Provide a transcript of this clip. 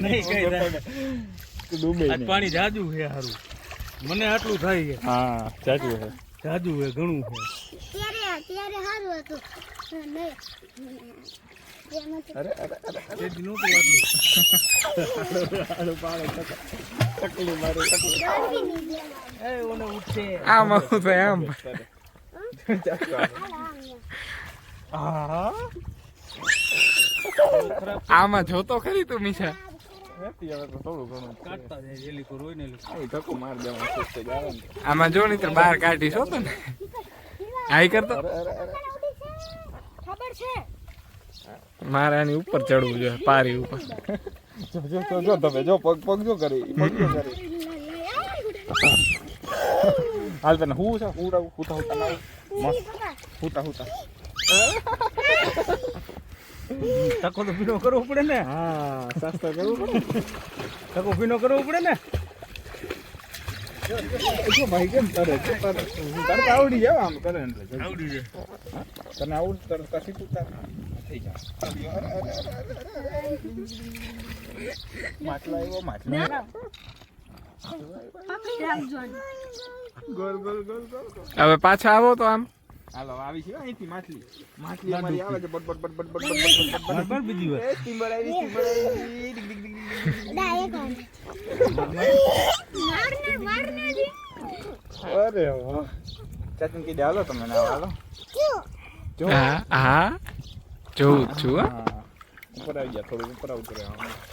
નહીં કઈ ડૂબે આજ પાણી જાજુ છે હારું મને આટલું થાય છે હા જાજુ છે જાજુ છે ઘણું છે ત્યારે સારું હતું નહીં અરે અરે અરે તેથી નહોતું આટલું આડું પાડે તકલી મારે તકલી એ ઓને ઉઠશે આમ આવું થાય આમ હા આમાં જોતો ખરી તું મીઠા નથી હવે તો થોડું ઘણું કાઢતા જાય જેલી કોર હોય ને એટલે આ ધક્કો માર દેવા સુસ્તે જ આવે ને આમાં જો નહીં તો બહાર કાઢીશ હોતો ને આઈ કરતો અરે અરે અરે ખબર છે મારે આની ઉપર ચડવું જોઈએ પારી ઉપર જો તમે જો પગ જો કરી પગ જો કરી હાલ તને હું છે હુતા ના મસ્ત હુતા ટકો તો ભીનો કરવો પડે ને હા સસ્તો કરવું પડે ટકો ભીનો કરવો પડે ને જો ભાઈ કેમ કરે તરત આવડી જાવ આમ કરે એટલે આવડી જાય તને આવડ તરત શીખું તાર થઈ જા માટલા આવ્યો માટલા પકડી રાખજો ગોલ હવે પાછા આવો તો આમ હાલો આવી છે અહીંથી માછલી અમારી આવે છે બટ બરાબર બીજી વાર એ સ્ટીમર આવી ડિગ ડિગ ડિગ ડાયરેક્ટ મારને જી અરે વાહ ચાચન કી હાલો તમે ના હાલો જો હા જોઉં છું ઉપર આવી ગયા થોડું ઉપર આવતું રહેવાનું